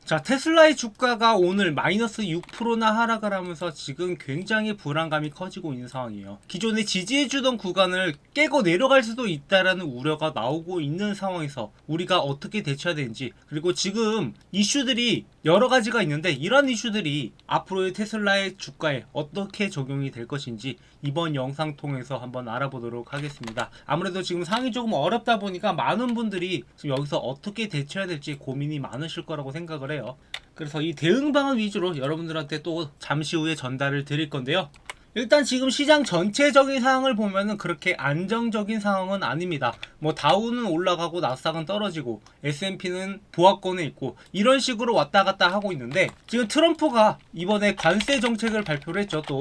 자, 테슬라의 주가가 오늘 마이너스 6%나 하락을 하면서 지금 굉장히 불안감이 커지고 있는 상황이에요. 기존에 지지해주던 구간을 깨고 내려갈 수도 있다라는 우려가 나오고 있는 상황에서 우리가 어떻게 대처해야 되는지, 그리고 지금 이슈들이 여러 가지가 있는데 이런 이슈들이 앞으로의 테슬라의 주가에 어떻게 적용이 될 것인지 이번 영상 통해서 한번 알아보도록 하겠습니다. 아무래도 지금 상황이 조금 어렵다 보니까 많은 분들이 지금 여기서 어떻게 대처해야 될지 고민이 많으실 거라고 생각을 해요. 그래서 이 대응 방안 위주로 여러분들한테 또 잠시 후에 전달을 드릴 건데요. 일단 지금 시장 전체적인 상황을 보면은 그렇게 안정적인 상황은 아닙니다. 뭐 다우는 올라가고 나스닥은 떨어지고 S&P는 보합권에 있고 이런 식으로 왔다 갔다 하고 있는데, 지금 트럼프가 이번에 관세 정책을 발표를 했죠. 또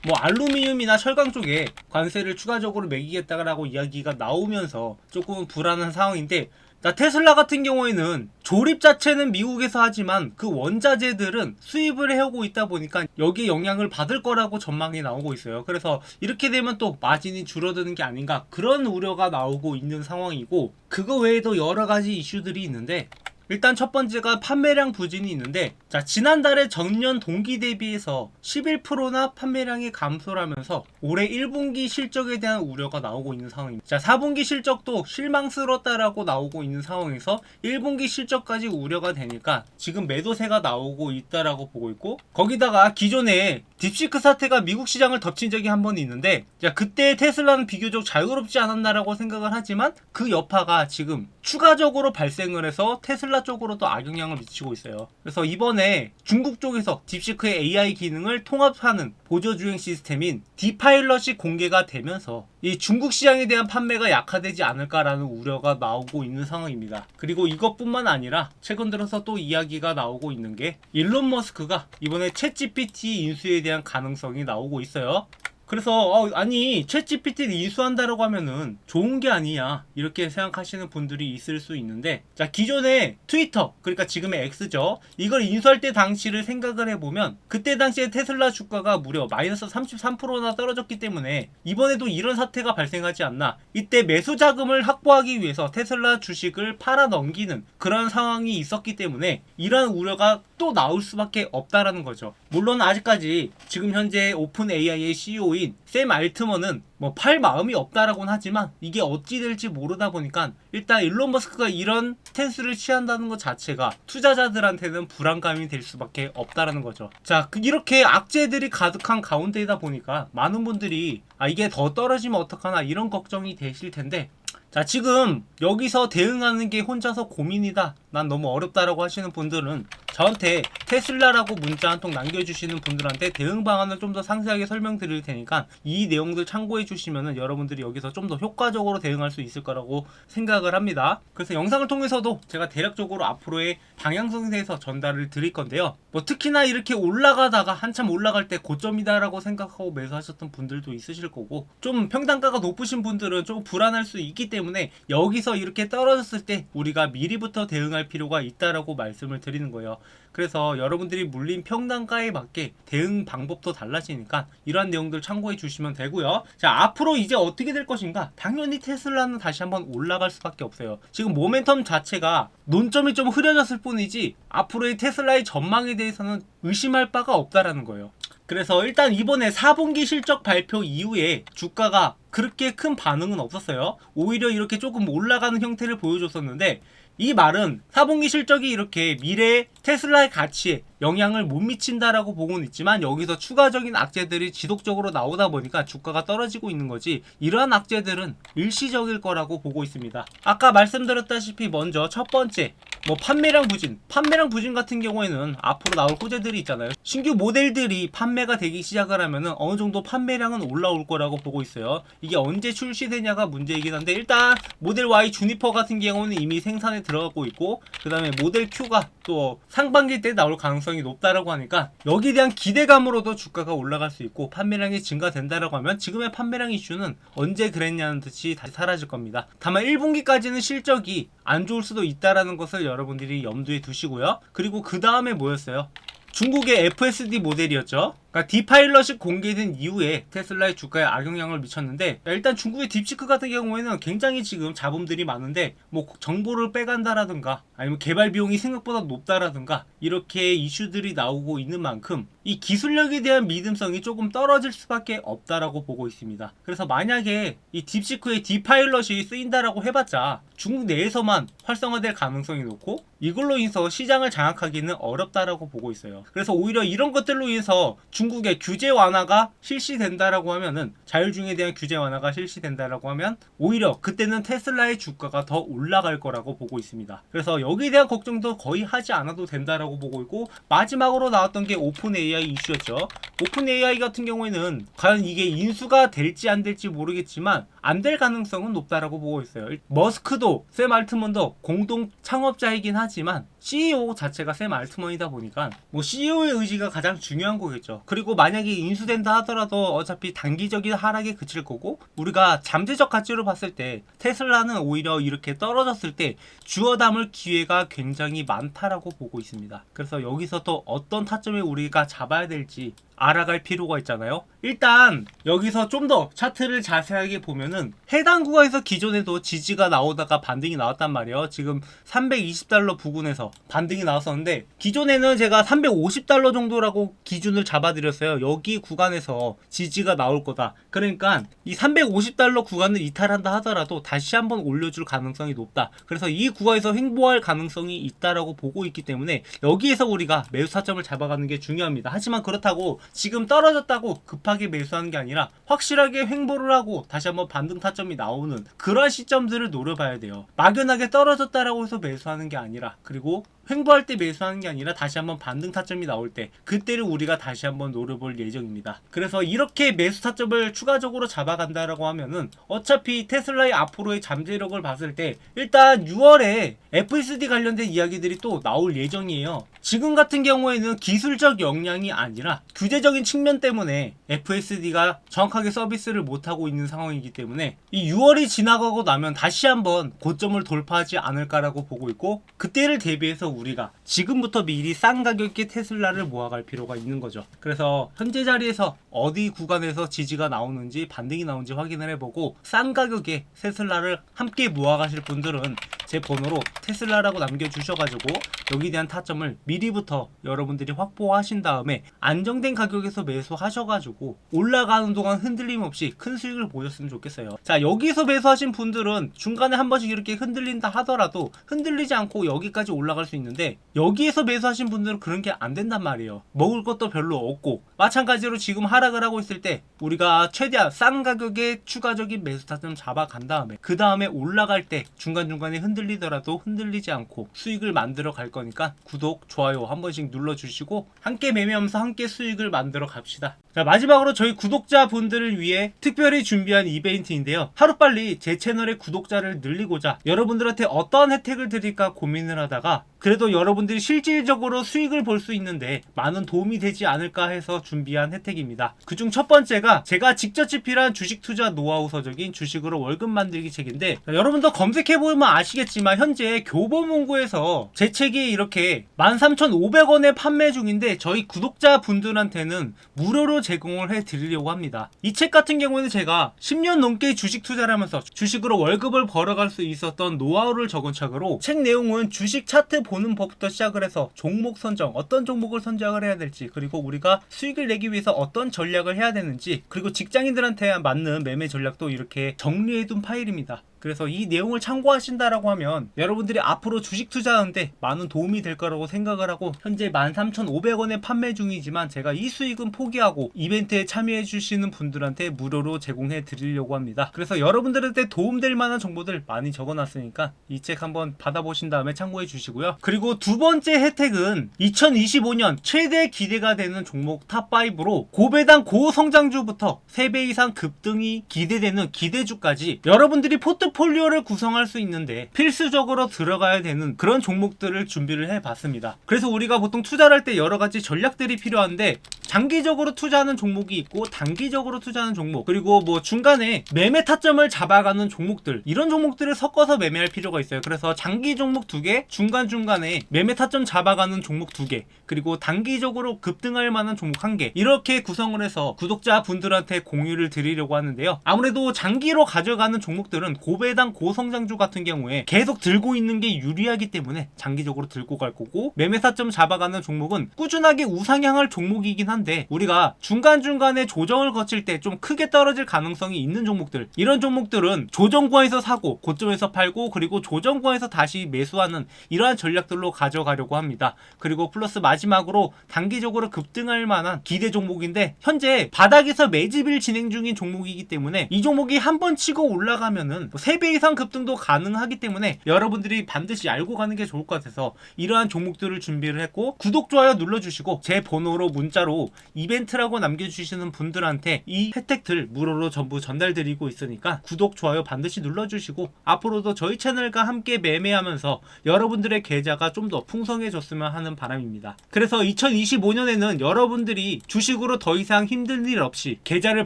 뭐 알루미늄이나 철강 쪽에 관세를 추가적으로 매기겠다라고 이야기가 나오면서 조금 불안한 상황인데, 테슬라 같은 경우에는 조립 자체는 미국에서 하지만 그 원자재들은 수입을 해오고 있다 보니까 여기에 영향을 받을 거라고 전망이 나오고 있어요. 그래서 이렇게 되면 또 마진이 줄어드는 게 아닌가, 그런 우려가 나오고 있는 상황이고, 그거 외에도 여러 가지 이슈들이 있는데, 일단 첫 번째가 판매량 부진이 있는데, 자, 지난달에 전년 동기 대비해서 11%나 판매량이 감소를 하면서 올해 1분기 실적에 대한 우려가 나오고 있는 상황입니다. 자, 4분기 실적도 실망스럽다라고 나오고 있는 상황에서 1분기 실적까지 우려가 되니까 지금 매도세가 나오고 있다라고 보고 있고, 거기다가 기존에 딥시크 사태가 미국 시장을 덮친 적이 한 번 있는데, 자, 그때 테슬라는 비교적 자유롭지 않았나라고 생각을 하지만 그 여파가 지금 추가적으로 발생을 해서 테슬라 쪽으로도 악영향을 미치고 있어요. 그래서 이번에 중국 쪽에서 딥시크의 AI 기능을 통합하는 보조주행 시스템인 디파일럿이 공개가 되면서 이 중국 시장에 대한 판매가 약화되지 않을까라는 우려가 나오고 있는 상황입니다. 그리고 이것뿐만 아니라 최근 들어서 또 이야기가 나오고 있는 게 일론 머스크가 이번에 챗GPT 인수에 대한 가능성이 나오고 있어요. 그래서 아니 챗GPT를 인수한다라고 하면은 좋은 게 아니냐, 이렇게 생각하시는 분들이 있을 수 있는데, 자, 기존에 트위터, 그러니까 지금의 X죠, 이걸 인수할 때 당시를 생각을 해보면 그때 당시에 테슬라 주가가 무려 마이너스 33%나 떨어졌기 때문에 이번에도 이런 사태가 발생하지 않나, 이때 매수 자금을 확보하기 위해서 테슬라 주식을 팔아 넘기는 그런 상황이 있었기 때문에 이러한 우려가 또 나올 수밖에 없다라는 거죠. 물론 아직까지 지금 현재 오픈 AI의 CEO인 샘 알트먼은 뭐 팔 마음이 없다라고는 하지만 이게 어찌 될지 모르다 보니까 일단 일론 머스크가 이런 스탠스를 취한다는 것 자체가 투자자들한테는 불안감이 될 수밖에 없다라는 거죠. 자, 이렇게 악재들이 가득한 가운데이다 보니까 많은 분들이 이게 더 떨어지면 어떡하나 이런 걱정이 되실 텐데, 자, 지금 여기서 대응하는 게 혼자서 고민이다, 난 너무 어렵다라고 하시는 분들은 저한테 테슬라라고 문자 한 통 남겨주시는 분들한테 대응 방안을 좀 더 상세하게 설명드릴 테니까 이 내용들 참고해 주시면은 여러분들이 여기서 좀 더 효과적으로 대응할 수 있을 거라고 생각을 합니다. 그래서 영상을 통해서도 제가 대략적으로 앞으로의 방향성에 대해서 전달을 드릴 건데요. 뭐 특히나 이렇게 올라가다가 한참 올라갈 때 고점이다라고 생각하고 매수하셨던 분들도 있으실 거고, 좀 평단가가 높으신 분들은 좀 불안할 수 있기 때문에 여기서 이렇게 떨어졌을 때 우리가 미리부터 대응할 필요가 있다라고 말씀을 드리는 거예요. 그래서 여러분들이 물린 평단가에 맞게 대응 방법도 달라지니까 이러한 내용들 참고해 주시면 되고요. 자, 앞으로 이제 어떻게 될 것인가? 당연히 테슬라는 다시 한번 올라갈 수밖에 없어요. 지금 모멘텀 자체가 논점이 좀 흐려졌을 뿐이지 앞으로의 테슬라의 전망에 대해서는 의심할 바가 없다라는 거예요. 그래서 일단 이번에 4분기 실적 발표 이후에 주가가 그렇게 큰 반응은 없었어요. 오히려 이렇게 조금 올라가는 형태를 보여줬었는데, 이 말은 4분기 실적이 이렇게 미래의 테슬라의 가치에 영향을 못 미친다라고 보고는 있지만 여기서 추가적인 악재들이 지속적으로 나오다 보니까 주가가 떨어지고 있는 거지, 이러한 악재들은 일시적일 거라고 보고 있습니다. 아까 말씀드렸다시피 먼저 첫 번째, 뭐 판매량 부진 같은 경우에는 앞으로 나올 호재들이 있잖아요. 신규 모델들이 판매가 되기 시작을 하면은 어느 정도 판매량은 올라올 거라고 보고 있어요. 이게 언제 출시되냐가 문제이긴 한데, 일단 모델 Y 주니퍼 같은 경우는 이미 생산에 들어가고 있고, 그 다음에 모델 Q가 또 상반기 때 나올 가능성이 높다라고 하니까 여기에 대한 기대감으로도 주가가 올라갈 수 있고, 판매량이 증가된다라고 하면 지금의 판매량 이슈는 언제 그랬냐는 듯이 다시 사라질 겁니다. 다만 1분기까지는 실적이 안 좋을 수도 있다라는 것을 여러분들이 염두에 두시고요. 그리고 그 다음에 뭐였어요? 중국의 FSD 모델이었죠. 그러니까 디파일럿이 공개된 이후에 테슬라의 주가에 악영향을 미쳤는데, 일단 중국의 딥시크 같은 경우에는 굉장히 지금 잡음들이 많은데 뭐 정보를 빼간다라든가 아니면 개발 비용이 생각보다 높다라든가 이렇게 이슈들이 나오고 있는 만큼 이 기술력에 대한 믿음성이 조금 떨어질 수밖에 없다라고 보고 있습니다. 그래서 만약에 이 딥시크의 디파일럿이 쓰인다라고 해봤자 중국 내에서만 활성화될 가능성이 높고 이걸로 인해서 시장을 장악하기는 어렵다라고 보고 있어요. 그래서 오히려 이런 것들로 인해서 중국의 규제 완화가 실시된다라고 하면은, 자율주행에 대한 규제 완화가 실시된다라고 하면 오히려 그때는 테슬라의 주가가 더 올라갈 거라고 보고 있습니다. 그래서 여기에 대한 걱정도 거의 하지 않아도 된다라고 보고 있고, 마지막으로 나왔던 게 오픈 AI 이슈였죠. 오픈 AI 같은 경우에는 과연 이게 인수가 될지 안 될지 모르겠지만 안 될 가능성은 높다라고 보고 있어요. 머스크도 샘 알트먼도 공동 창업자이긴 하지만 CEO 자체가 샘 알트먼이다 보니까 뭐 CEO의 의지가 가장 중요한 거겠죠. 그리고 만약에 인수된다 하더라도 어차피 단기적인 하락에 그칠 거고, 우리가 잠재적 가치로 봤을 때 테슬라는 오히려 이렇게 떨어졌을 때 주워 담을 기회가 굉장히 많다라고 보고 있습니다. 그래서 여기서 또 어떤 타점에 우리가 잡아야 될지 알아갈 필요가 있잖아요. 일단 여기서 좀 더 차트를 자세하게 보면은 해당 구간에서 기존에도 지지가 나오다가 반등이 나왔단 말이에요. 지금 320달러 부근에서 반등이 나왔었는데, 기존에는 제가 350달러 정도라고 기준을 잡아드렸어요. 여기 구간에서 지지가 나올 거다. 그러니까 이 350달러 구간을 이탈한다 하더라도 다시 한번 올려줄 가능성이 높다. 그래서 이 구간에서 횡보할 가능성이 있다라고 보고 있기 때문에 여기에서 우리가 매수 타점을 잡아가는 게 중요합니다. 하지만 그렇다고 지금 떨어졌다고 급하게 매수하는 게 아니라 확실하게 횡보를 하고 다시 한번 반등 타점이 나오는 그런 시점들을 노려봐야 돼요. 막연하게 떨어졌다라고 해서 매수하는 게 아니라, 그리고 횡보할 때 매수하는 게 아니라 다시 한번 반등 타점이 나올 때 그때를 우리가 다시 한번 노려볼 예정입니다. 그래서 이렇게 매수 타점을 추가적으로 잡아간다라고 하면은 어차피 테슬라의 앞으로의 잠재력을 봤을 때 일단 6월에 FSD 관련된 이야기들이 또 나올 예정이에요. 지금 같은 경우에는 기술적 역량이 아니라 규제적인 측면 때문에 FSD가 정확하게 서비스를 못하고 있는 상황이기 때문에 이 6월이 지나가고 나면 다시 한번 고점을 돌파하지 않을까라고 보고 있고, 그때를 대비해서 우리가 지금부터 미리 싼 가격의 테슬라를 모아갈 필요가 있는 거죠. 그래서 현재 자리에서 어디 구간에서 지지가 나오는지 반등이 나오는지 확인을 해보고 싼 가격에 테슬라를 함께 모아가실 분들은 제 번호로 테슬라라고 남겨주셔가지고 여기에 대한 타점을 미리부터 여러분들이 확보하신 다음에 안정된 가격에서 매수하셔가지고 올라가는 동안 흔들림 없이 큰 수익을 보셨으면 좋겠어요. 자, 여기서 매수하신 분들은 중간에 한 번씩 이렇게 흔들린다 하더라도 흔들리지 않고 여기까지 올라갈 수 있는데, 여기에서 매수하신 분들은 그런 게 안 된단 말이에요. 먹을 것도 별로 없고, 마찬가지로 지금 하락을 하고 있을 때 우리가 최대한 싼 가격에 추가적인 매수 타점 잡아간 다음에 그 다음에 올라갈 때 중간중간에 흔들리더라도 흔들리지 않고 수익을 만들어 갈 거니까 구독, 좋아요 한 번씩 눌러주시고 함께 매매하면서 함께 수익을 만들어 갑시다. 자, 마지막으로 저희 구독자분들을 위해 특별히 준비한 이벤트인데요. 하루빨리 제 채널의 구독자를 늘리고자 여러분들한테 어떤 혜택을 드릴까 고민을 하다가 그래도 여러분들이 실질적으로 수익을 볼 수 있는데 많은 도움이 되지 않을까 해서 준비한 혜택입니다. 그중 첫 번째가 제가 직접 집필한 주식 투자 노하우 서적인 주식으로 월급 만들기 책인데, 여러분도 검색해보면 아시겠지만 현재 교보문고에서 제 책이 이렇게 13,500원에 판매 중인데 저희 구독자분들한테는 무료로 제공을 해드리려고 합니다. 이 책 같은 경우에는 제가 10년 넘게 주식 투자를 하면서 주식으로 월급을 벌어갈 수 있었던 노하우를 적은 책으로, 책 내용은 주식 차트 보는 법부터 시작을 해서 종목 선정, 어떤 종목을 선정을 해야 될지, 그리고 우리가 수익을 내기 위해서 어떤 전략을 해야 되는지, 그리고 직장인들한테 맞는 매매 전략도 이렇게 정리해둔 파일입니다. 그래서 이 내용을 참고하신다라고 하면 여러분들이 앞으로 주식 투자하는데 많은 도움이 될 거라고 생각을 하고, 현재 13,500원에 판매 중이지만 제가 이 수익은 포기하고 이벤트에 참여해 주시는 분들한테 무료로 제공해 드리려고 합니다. 그래서 여러분들한테 도움될 만한 정보들 많이 적어놨으니까 이 책 한번 받아보신 다음에 참고해 주시고요. 그리고 두 번째 혜택은 2025년 최대 기대가 되는 종목 탑5로 고배당 고성장주부터 3배 이상 급등이 기대되는 기대주까지 여러분들이 포트폴리오 포트폴리오를 구성할 수 있는데 필수적으로 들어가야 되는 그런 종목들을 준비를 해봤습니다. 그래서 우리가 보통 투자를 할 때 여러 가지 전략들이 필요한데 장기적으로 투자하는 종목이 있고 단기적으로 투자하는 종목, 그리고 뭐 중간에 매매 타점을 잡아가는 종목들, 이런 종목들을 섞어서 매매할 필요가 있어요. 그래서 장기 종목 2개, 중간중간에 매매 타점 잡아가는 종목 2개, 그리고 단기적으로 급등할 만한 종목 1개, 이렇게 구성을 해서 구독자분들한테 공유를 드리려고 하는데요. 아무래도 장기로 가져가는 종목들은 고배당 고성장주 같은 경우에 계속 들고 있는 게 유리하기 때문에 장기적으로 들고 갈 거고, 매매 타점 잡아가는 종목은 꾸준하게 우상향할 종목이긴 한데 우리가 중간중간에 조정을 거칠 때 좀 크게 떨어질 가능성이 있는 종목들, 이런 종목들은 조정 구간에서 사고 고점에서 팔고 그리고 조정 구간에서 다시 매수하는 이러한 전략들로 가져가려고 합니다. 그리고 플러스 마지막으로 단기적으로 급등할 만한 기대 종목인데 현재 바닥에서 매집을 진행 중인 종목이기 때문에 이 종목이 한번 치고 올라가면은 3배 이상 급등도 가능하기 때문에 여러분들이 반드시 알고 가는 게 좋을 것 같아서 이러한 종목들을 준비를 했고, 구독, 좋아요 눌러주시고 제 번호로 문자로 이벤트라고 남겨주시는 분들한테 이 혜택들 무료로 전부 전달드리고 있으니까 구독, 좋아요 반드시 눌러주시고 앞으로도 저희 채널과 함께 매매하면서 여러분들의 계좌가 좀 더 풍성해졌으면 하는 바람입니다. 그래서 2025년에는 여러분들이 주식으로 더 이상 힘든 일 없이 계좌를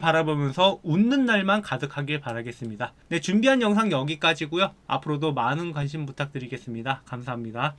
바라보면서 웃는 날만 가득하길 바라겠습니다. 네, 준비한 영상 여기까지고요. 앞으로도 많은 관심 부탁드리겠습니다. 감사합니다.